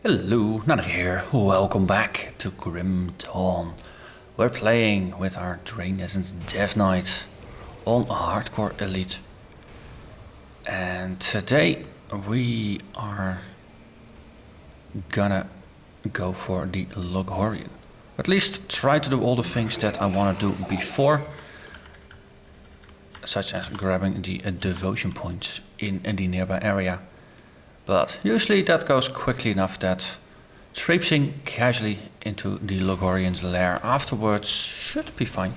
Hello, Narnach here. Welcome back to Grim Dawn. We're playing with our Drain Essence Death Knight on Hardcore Elite. And today we are gonna go for the Loghorian. At least try to do all the things that I want to do before. Such as grabbing the devotion points in the nearby area. But usually that goes quickly enough that traipsing casually into the Loghorian's lair afterwards should be fine.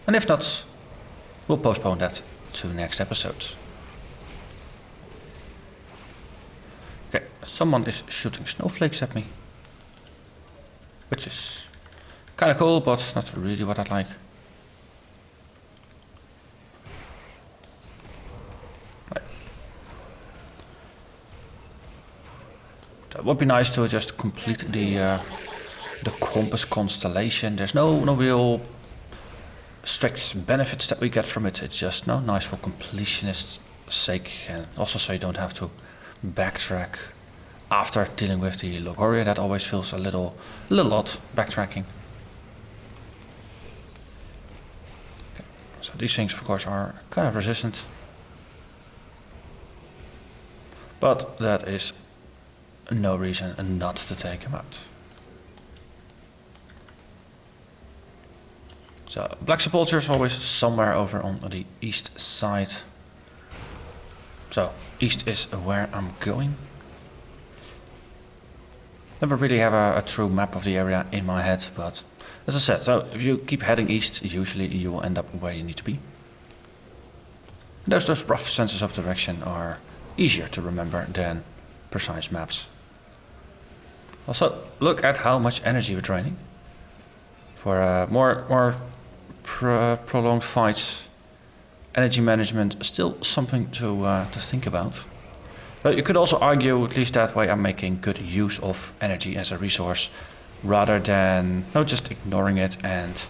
And if not, we'll postpone that to next episodes. Okay, someone is shooting snowflakes at me. Which is kinda cool, but not really what I'd like. It would be nice to just complete the compass constellation. There's no real strict benefits that we get from it. It's just nice for completionist's sake, and also so you don't have to backtrack after dealing with the Loghorian. That always feels a little odd, backtracking. Okay. So these things, of course, are kind of resistant, but that is no reason not to take him out. So, Black Sepulchre is always somewhere over on the east side. So, east is where I'm going. Never really have a true map of the area in my head, but as I said, so if you keep heading east, usually you will end up where you need to be. And those rough senses of direction are easier to remember than precise maps. Also, look at how much energy we're draining. For more prolonged fights, energy management is still something to think about. But you could also argue, at least that way, I'm making good use of energy as a resource, rather than just ignoring it and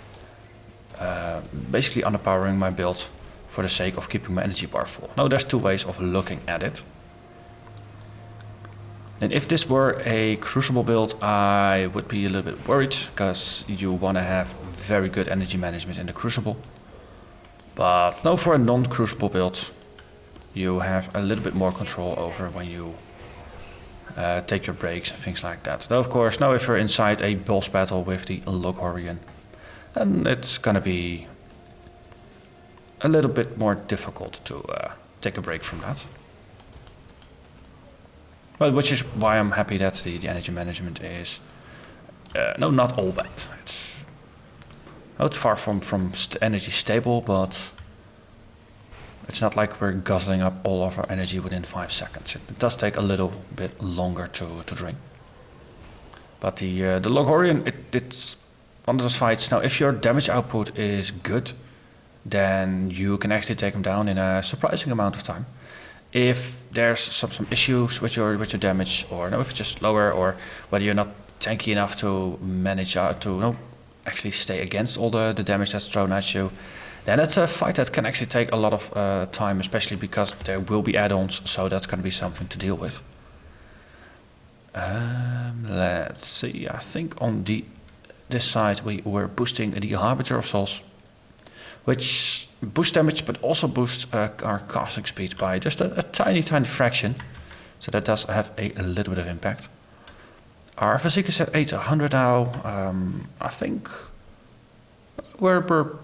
basically underpowering my build for the sake of keeping my energy bar full. No, there's two ways of looking at it. And if this were a Crucible build, I would be a little bit worried, because you want to have very good energy management in the Crucible. But no, for a non-Crucible build, you have a little bit more control over when you take your breaks and things like that. Though, of course, now if you're inside a boss battle with the Loghorian, then it's gonna be a little bit more difficult to take a break from that. Well, which is why I'm happy that the energy management is not all bad. It's far from energy stable, but it's not like we're guzzling up all of our energy within 5 seconds. It does take a little bit longer to drain. But the Loghorian, it's one of those fights. Now, if your damage output is good, then you can actually take him down in a surprising amount of time. If there's some issues with your damage, or if it's just slower, or whether you're not tanky enough to manage to actually stay against all the damage that's thrown at you, then it's a fight that can actually take a lot of time, especially because there will be add-ons, so that's going to be something to deal with. Let's see, I think on this side we were boosting the Harbinger of Souls, which boosts damage but also boosts our casting speed by just a tiny fraction. So that does have a little bit of impact. Our physique is at 800 now. I think we're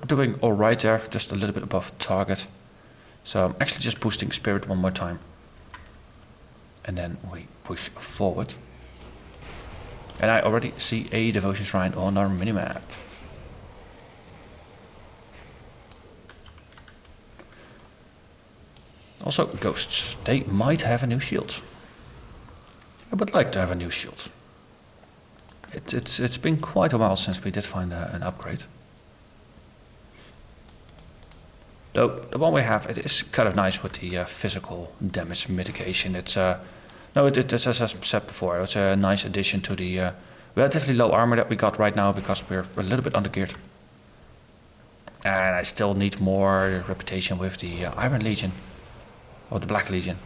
doing alright there, just a little bit above target. So I'm actually just boosting spirit one more time. And then we push forward. And I already see a devotion shrine on our minimap. Also, ghosts. They might have a new shield. I would like to have a new shield. It's been quite a while since we did find an upgrade. Though the one we have, it is kind of nice with the physical damage mitigation. It's as I said before, it's a nice addition to the relatively low armor that we got right now, because we're a little bit undergeared. And I still need more reputation with the Iron Legion, or the Black Legion,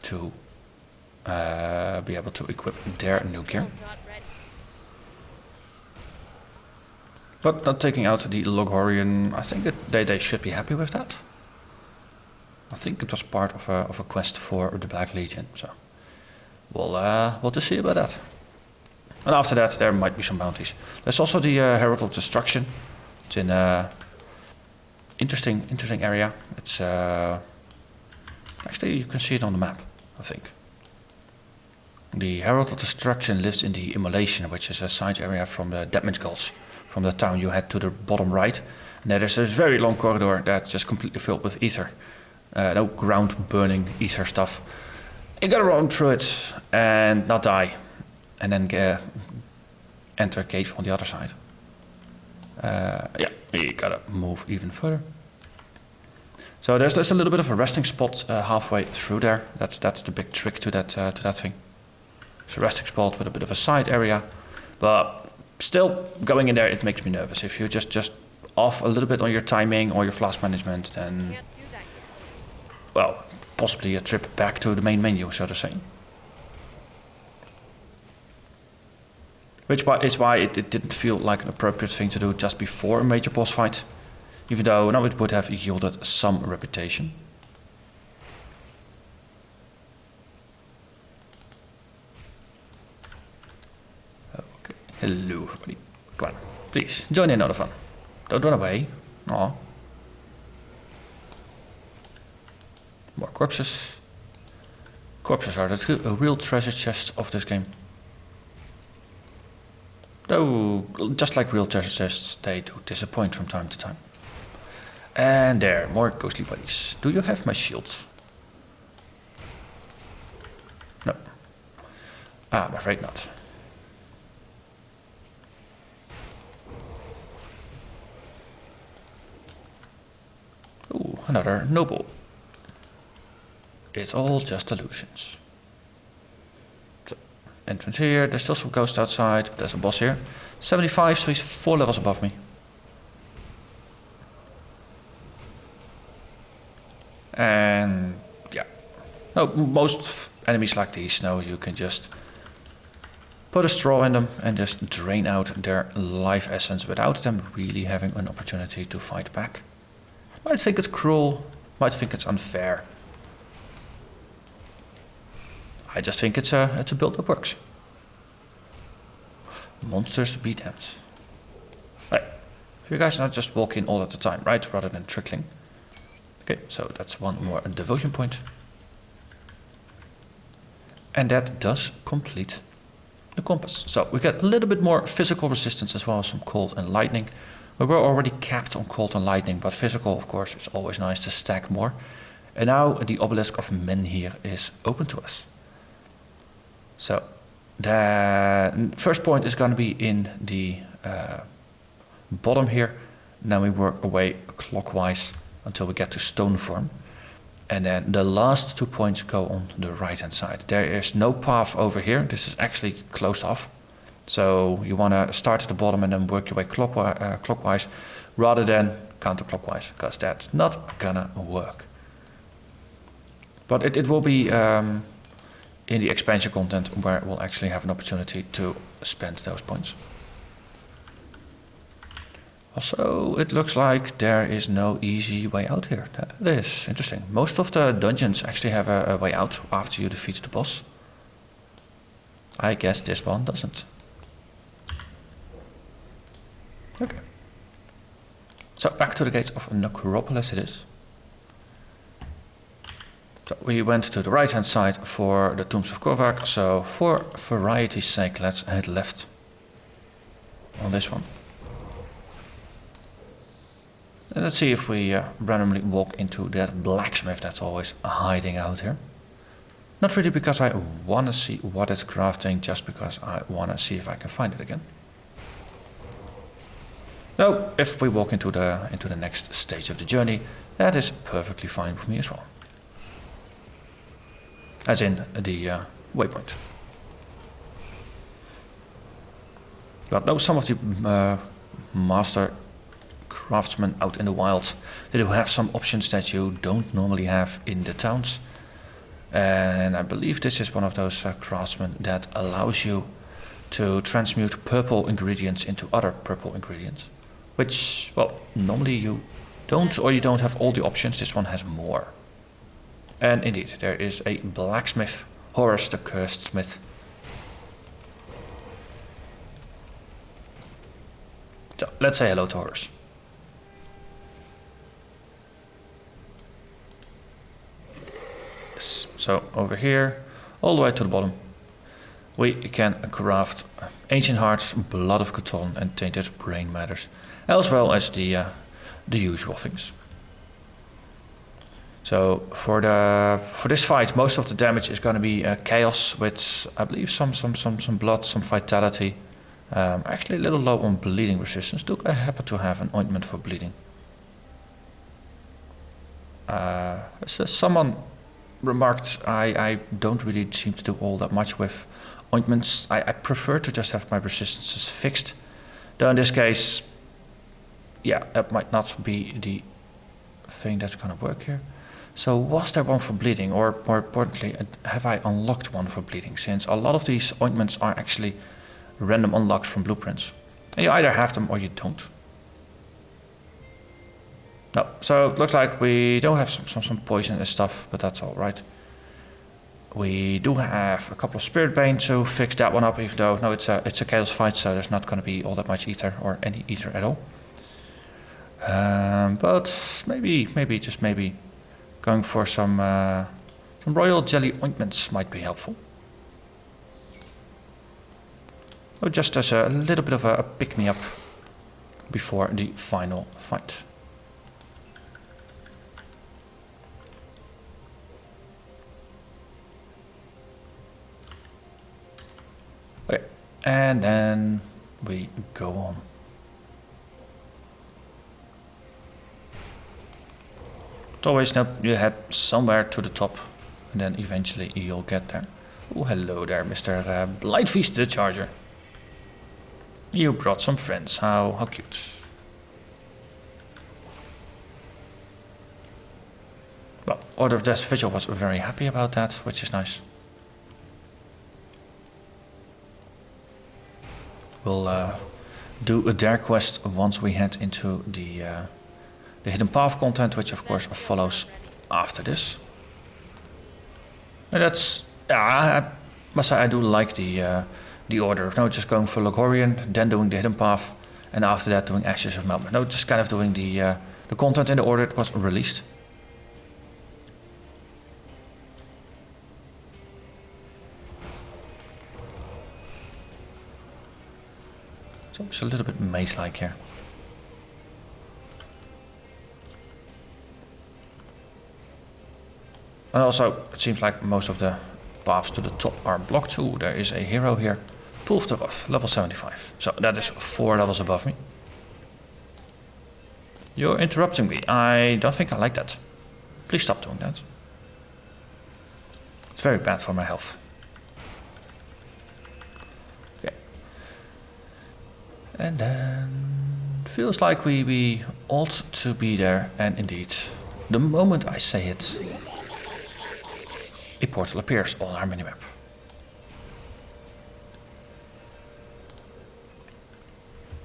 to be able to equip their new gear. But not taking out the Loghorian, I think they should be happy with that. I think it was part of a quest for the Black Legion, so we'll just see about that. And after that, there might be some bounties. There's also the Herald of Destruction. It's in interesting area. It's actually you can see it on the map, I think. The Herald of Destruction lives in the Immolation, which is a side area from the Deadman's Gulch. From the town you head to the bottom right, and there is a very long corridor that's just completely filled with ether. No ground burning ether stuff. You gotta run through it and not die, and then enter a cave on the other side. Yeah, you gotta move even further. So there's a little bit of a resting spot halfway through there. That's the big trick to that thing. It's a resting spot with a bit of a side area, but still, going in there, it makes me nervous. If you're just off a little bit on your timing or your flask management, then, well, possibly a trip back to the main menu, so to say. Which is why it didn't feel like an appropriate thing to do just before a major boss fight, even though now it would have yielded some reputation. Hello, everybody. Come on, please, join in on the fun. Don't run away. Aw. More corpses. Corpses are the real treasure chests of this game. Though, just like real treasure chests, they do disappoint from time to time. And there, more ghostly bodies. Do you have my shields? No. I'm afraid not. Ooh, another noble. It's all just illusions. So, entrance here, there's still some ghosts outside, but there's a boss here. 75, so he's 4 levels above me. And yeah. No, most enemies like these, no, you can just put a straw in them and just drain out their life essence without them really having an opportunity to fight back. Might think it's cruel, might think it's unfair. I just think it's a build that works. Monsters be damned. Right, so you guys not just walk in all at the time, right? Rather than trickling. Okay, so that's one more devotion point. And that does complete the compass. So we get a little bit more physical resistance as well as some cold and lightning. We were already capped on cold and lightning, but physical, of course, it's always nice to stack more. And now the obelisk of Menhir is open to us. So the first point is going to be in the bottom here. Now we work away clockwise until we get to stone form. And then the last 2 points go on the right hand side. There is no path over here. This is actually closed off. So you want to start at the bottom and then work your way clockwise rather than counterclockwise, because that's not gonna work. But it will be in the expansion content where we'll actually have an opportunity to spend those points. Also, it looks like there is no easy way out here. That is interesting. Most of the dungeons actually have a way out after you defeat the boss. I guess this one doesn't. Okay. So back to the gates of Necropolis it is. So we went to the right hand side for the Tombs of Korvac, so for variety's sake let's head left on this one. And let's see if we randomly walk into that blacksmith that's always hiding out here. Not really because I want to see what it's crafting, just because I want to see if I can find it again. No, if we walk into the next stage of the journey, that is perfectly fine with me as well. As in the waypoint. But no, some of the master craftsmen out in the wild, they do have some options that you don't normally have in the towns. And I believe this is one of those craftsmen that allows you to transmute purple ingredients into other purple ingredients. Which, well, normally you don't, or you don't have all the options. This one has more. And indeed, there is a blacksmith, Horus the Cursed Smith. So, let's say hello to Horus. Yes, so over here, all the way to the bottom, we can craft Ancient Hearts, Blood of Cthulhu, and Tainted Brain Matters, as well as the usual things. So for this fight, most of the damage is going to be chaos with, I believe, some blood, some vitality. Actually, a little low on bleeding resistance. Do I happen to have an ointment for bleeding? So someone remarked I don't really seem to do all that much with ointments. I prefer to just have my resistances fixed. Though in this case, yeah, that might not be the thing that's going to work here. So was there one for bleeding, or more importantly, have I unlocked one for bleeding? Since a lot of these ointments are actually random unlocks from blueprints. And you either have them or you don't. No, so it looks like we don't have some poison and stuff, but that's all right. We do have a couple of Spirit Bane to fix that one up, even though no, it's a chaos fight, so there's not going to be all that much ether or any ether at all. But maybe just maybe going for some royal jelly ointments might be helpful. Or just as a little bit of a pick-me-up before the final fight. Okay, and then we go on. It's always now you head somewhere to the top, and then eventually you'll get there. Oh, hello there, Mr. Blightfeast the Charger. You brought some friends. How cute. Well, Order of Death Vigil was very happy about that, which is nice. We'll do a dare quest once we head into the Hidden Path content, which of course follows after this. And that's, I must say I do like the order of no, just going for Logorian, then doing the Hidden Path, and after that doing Ashes of Malmouth. No, just kind of doing the content in the order it was released. So it's a little bit maze-like here. And also, it seems like most of the paths to the top are blocked. Ooh, there is a hero here. Pool of the Wrath, level 75. So that is 4 levels above me. You're interrupting me. I don't think I like that. Please stop doing that. It's very bad for my health. Okay. And then feels like we ought to be there. And indeed, the moment I say it, a portal appears on our minimap.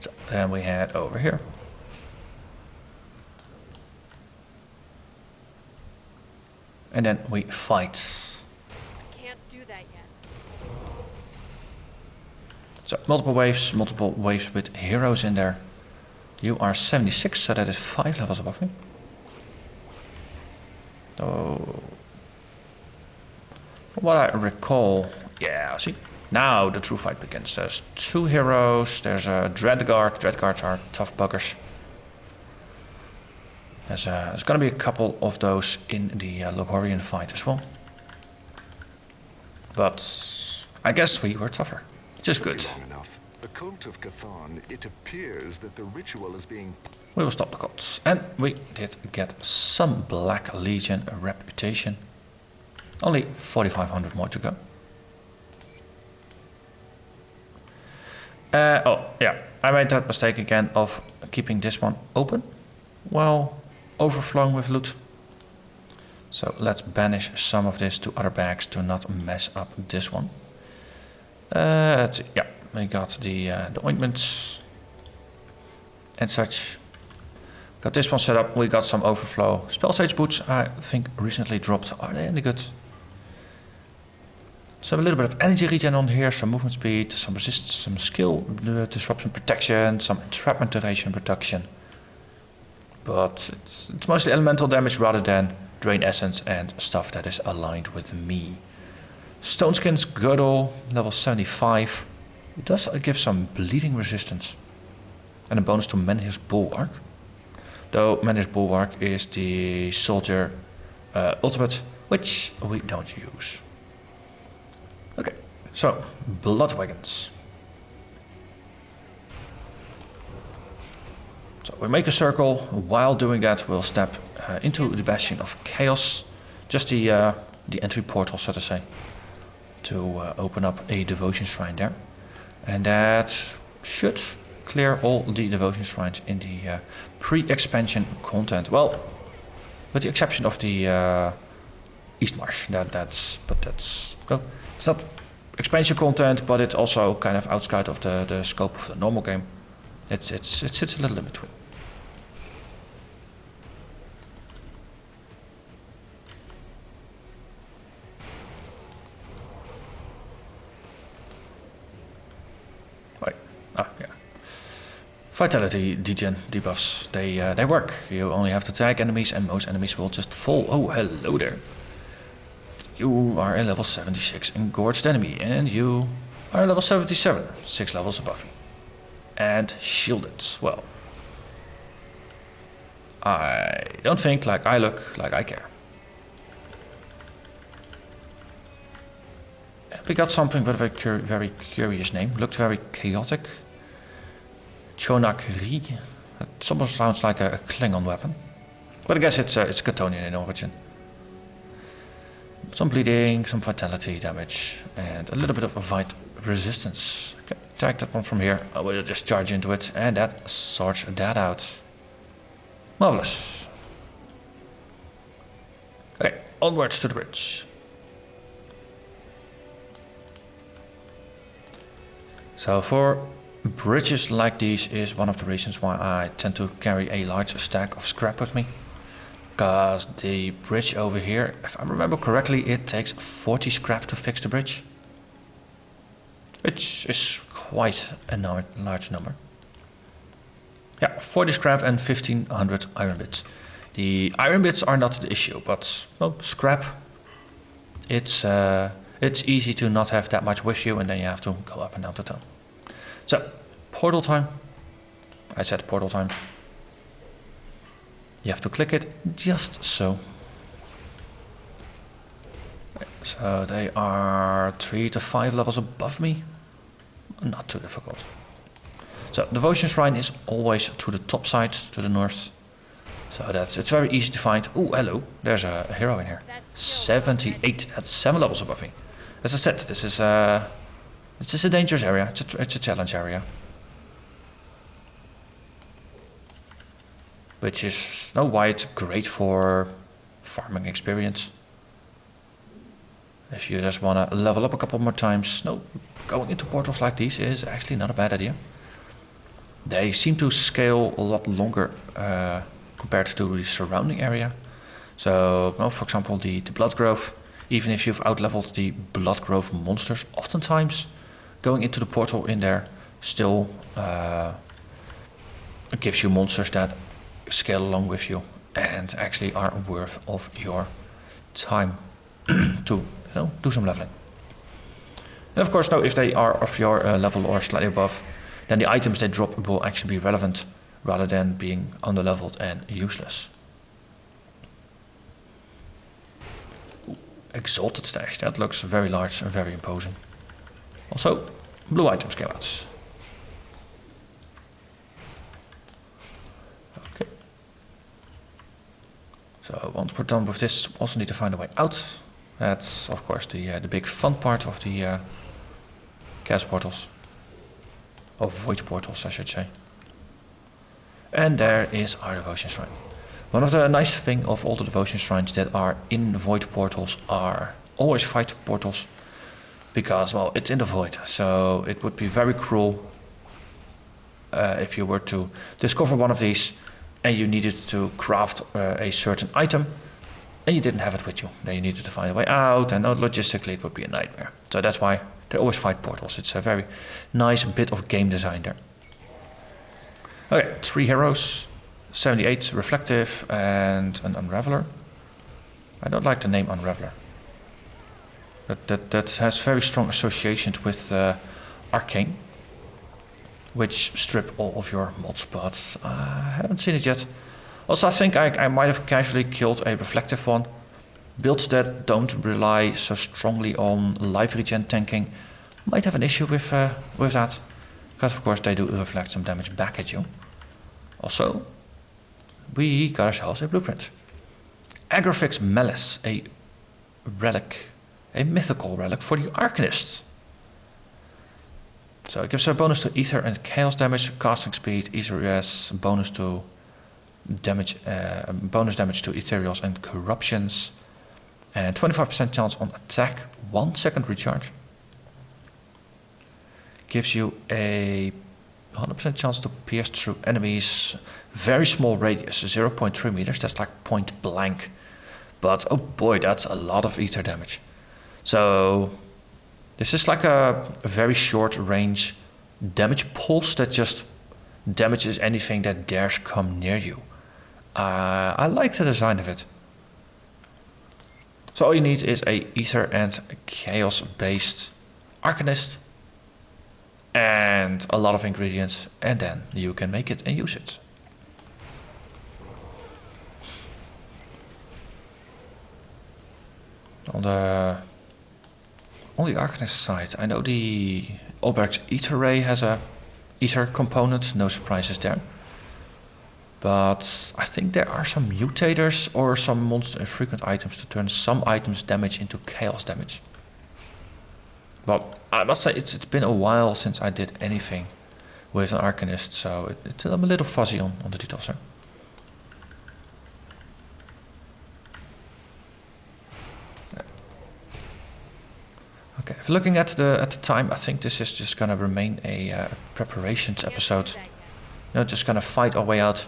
So then we head over here. And then we fight. I can't do that yet. So multiple waves with heroes in there. You are 76, so that is 5 levels above me. Oh. From what I recall, yeah, see, now the true fight begins. There's 2 heroes, there's a Dreadguard. Dreadguards are tough buggers. There's going to be a couple of those in the Logorian fight as well. But I guess we were tougher, which is good. The cult of Cthulhu, it appears that the ritual is being... We will stop the cults. And we did get some Black Legion reputation. Only 4,500 more to go. Oh, yeah. I made that mistake again of keeping this one open while overflowing with loot. So let's banish some of this to other bags to not mess up this one. Let's see. Yeah, we got the ointments and such. Got this one set up. We got some overflow. Spell Sage boots, I think, recently dropped. Are they any good? So a little bit of energy regen on here, some movement speed, some resist, some skill disruption protection, some entrapment duration protection. But it's mostly elemental damage rather than drain essence and stuff that is aligned with me. Stoneskin's Girdle, level 75. It does give some bleeding resistance. And a bonus to Menhir's Bulwark. Though Menhir's Bulwark is the soldier ultimate, which we don't use. Okay, so blood wagons. So we make a circle. While doing that, we'll step into the Bastion of Chaos, just the entry portal, so to say, to open up a devotion shrine there, and that should clear all the devotion shrines in the pre-expansion content. Well, with the exception of the East Marsh. That's well, it's not expansion content, but it's also kind of outside of the scope of the normal game. It sits a little in between. Right. Yeah. Vitality degen debuffs. They work. You only have to tag enemies, and most enemies will just fall. Oh, hello there. You are a level 76 engorged enemy, and you are a level 77, 6 levels above me. And shielded. Well, I don't think like I look like I care. We got something with a very curious name. Looked very chaotic. Chonak Ri. It almost sounds like a Klingon weapon, but I guess it's Chthonian in origin. Some bleeding, some vitality damage, and a little bit of a fight resistance. Okay, tag that one from here. I will just charge into it, and that sorts that out. Marvelous. Okay, onwards to the bridge. So for bridges like these is one of the reasons why I tend to carry a large stack of scrap with me. Because the bridge over here, if I remember correctly, it takes 40 scrap to fix the bridge. Which is quite a large number. Yeah, 40 scrap and 1500 iron bits. The iron bits are not the issue, but well, scrap, it's easy to not have that much with you, and then you have to go up and down the town. So, portal time. I said portal time. You have to click it just so. So they are 3 to 5 levels above me. Not too difficult. So Devotion Shrine is always to the top side, to the north. So it's very easy to find. Oh, hello. There's a hero in here. 78. That's 7 levels above me. As I said, this is a dangerous area. It's a challenge area. Which is Snow White, great for farming experience. If you just want to level up a couple more times, going into portals like these is actually not a bad idea. They seem to scale a lot longer compared to the surrounding area. So, for example, the Blood Grove, even if you've outleveled the Blood Grove monsters, oftentimes going into the portal in there still gives you monsters that scale along with you and actually are worth of your time to do some leveling. And of course, if they are of your level or slightly above, then the items they drop will actually be relevant rather than being underleveled and useless. Ooh, Exalted Stash, that looks very large and very imposing. Also, blue items came out. Okay. So once we're done with this, we also need to find a way out. That's of course the big fun part of the chaos portals. Or void portals, I should say. And there is our Devotion Shrine. One of the nice thing of all the devotion shrines that are in void portals are always fight portals. Because, well, it's in the void, so it would be very cruel if you were to discover one of these and you needed to craft a certain item and you didn't have it with you. Then you needed to find a way out, and logistically it would be a nightmare. So that's why they always fight portals. It's a very nice bit of game design there. Okay, 3 heroes, 78 reflective and an unraveler. I don't like the name unraveler. That has very strong associations with arcane, which strip all of your mods, but I haven't seen it yet. Also, I think I might have casually killed a reflective one. Builds that don't rely so strongly on life regen tanking might have an issue with that, because of course they do reflect some damage back at you. Also, we got ourselves a blueprint. Agrifix Malice, a relic, a mythical relic for the Arcanist. So it gives a bonus to ether and chaos damage, casting speed, ether ES, bonus to damage, bonus damage to ethereals and corruptions, and 25% chance on attack, 1 second recharge. Gives you a 100% chance to pierce through enemies, very small radius, 0.3 meters, that's like point blank. But oh boy, that's a lot of ether damage. So this is like a very short range damage pulse that just damages anything that dares come near you. I like the design of it. So all you need is a ether and chaos based Arcanist and a lot of ingredients, and then you can make it and use it. On the Arcanist side, I know the Oberg's Ether Ray has a ether component, no surprises there. But I think there are some mutators or some monster infrequent items to turn some items damage into chaos damage. But I must say it's been a while since I did anything with an Arcanist, so I'm a little fuzzy on the details there. Okay, if looking at the time, I think this is just gonna remain a preparations episode. You know, just gonna fight our way out,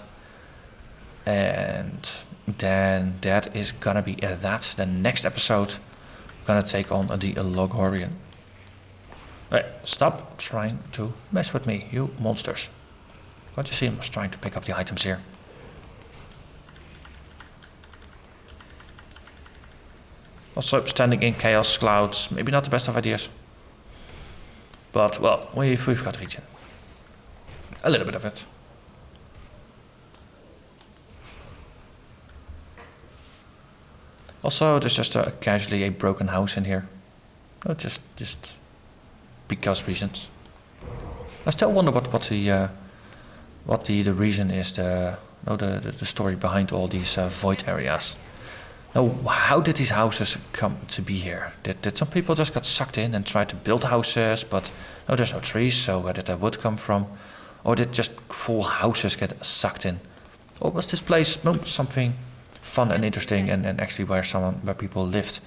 and then that is gonna be that. The next episode, gonna take on the Loghorian. Right, stop trying to mess with me, you monsters. What you see, I'm just trying to pick up the items here. Also, standing in chaos clouds, maybe not the best of ideas. But, well, we've got regen. A little bit of it. Also, there's just casually a broken house in here. No, just because reasons. I still wonder what the reason is, the story behind all these void areas. Now, how did these houses come to be here? Did some people just got sucked in and try to build houses, but no, there's no trees, so where did that wood come from? Or did just full houses get sucked in? Or was this place something fun and interesting and actually where people lived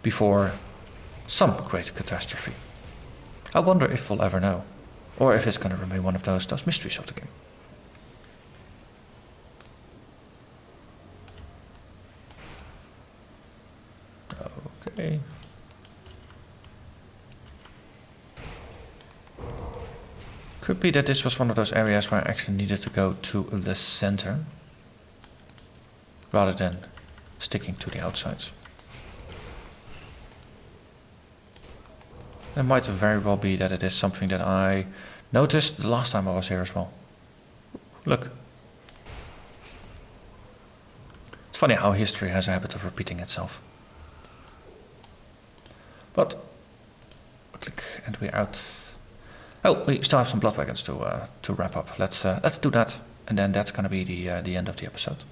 before some great catastrophe? I wonder if we'll ever know, or if it's going to remain one of those mysteries of the game. Okay. Could be that this was one of those areas where I actually needed to go to the center rather than sticking to the outsides. It might very well be that it is something that I noticed the last time I was here as well. Look. It's funny how history has a habit of repeating itself. But, click, and we're out. Oh, we still have some blood wagons to wrap up. Let's do that, and then that's gonna be the end of the episode.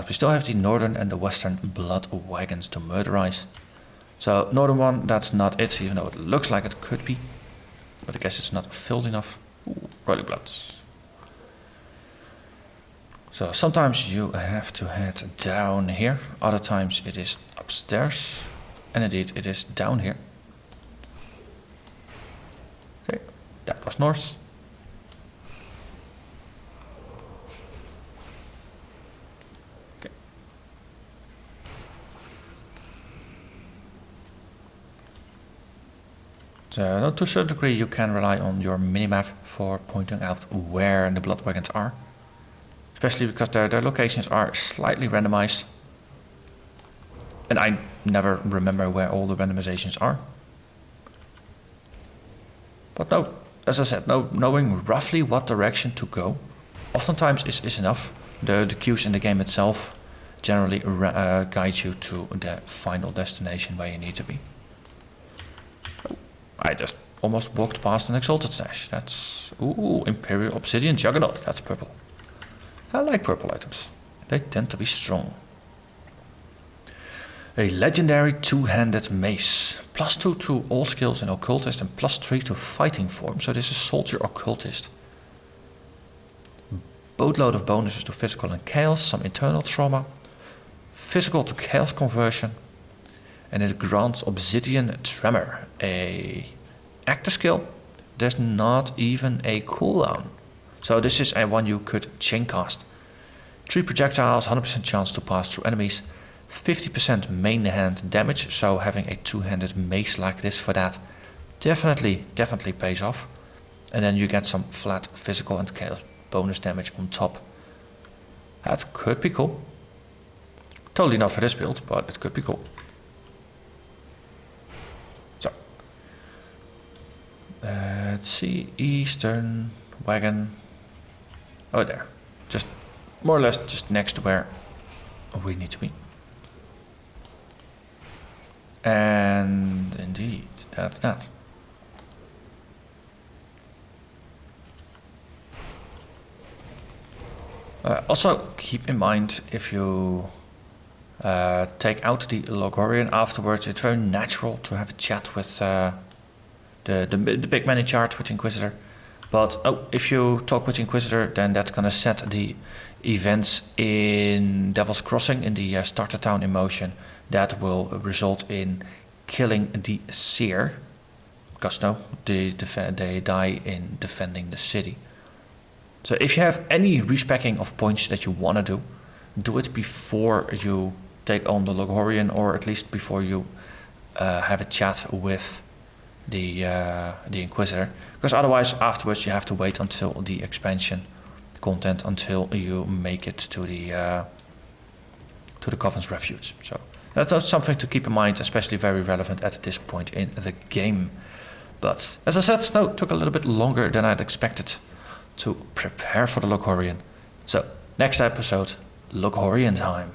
We still have the northern and the western blood wagons to murderize. So northern one, that's not it, even though it looks like it could be, but I guess it's not filled enough. Ooh, Royal Bloods. So sometimes you have to head down here, other times it is upstairs, and indeed it is down here. Okay, that was north. Okay. So to a certain degree you can rely on your minimap for pointing out where the blood wagons are. Especially because their locations are slightly randomized. And I never remember where all the randomizations are. But no, as I said, knowing roughly what direction to go oftentimes is enough. The cues in the game itself generally guide you to the final destination where you need to be. I just almost walked past an Exalted Stash. That's... Ooh, Imperial Obsidian Juggernaut. That's purple. I like purple items. They tend to be strong. A legendary two-handed mace. +2 to all skills in occultist and +3 to fighting form. So this is soldier occultist. Boatload of bonuses to physical and chaos. Some internal trauma. Physical to chaos conversion. And it grants obsidian tremor. A active skill. There's not even a cooldown. So this is a one you could chain cast. 3 projectiles, 100% chance to pass through enemies, 50% main hand damage, so having a two-handed mace like this for that definitely pays off. And then you get some flat physical and chaos bonus damage on top. That could be cool. Totally not for this build, but it could be cool. So, let's see, Eastern Wagon. Oh, there. Just more or less just next to where we need to be. And indeed, that's that. Also, keep in mind if you take out the Logorian afterwards, it's very natural to have a chat with the big man in charge with the Inquisitor. But if you talk with the Inquisitor, then that's going to set the events in Devil's Crossing, in the starter town in motion. That will result in killing the Seer. Because no, they die in defending the city. So if you have any respecking of points that you want to do it before you take on the Logorian, or at least before you have a chat with the Inquisitor, because otherwise afterwards you have to wait until the expansion content until you make it to the Coven's Refuge. So that's something to keep in mind, especially very relevant at this point in the game. But as I said, no, it took a little bit longer than I'd expected to prepare for the Logorian. So next episode, Logorian time.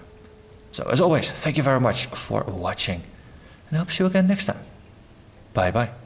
So as always, thank you very much for watching, and I hope to see you again next time. Bye bye.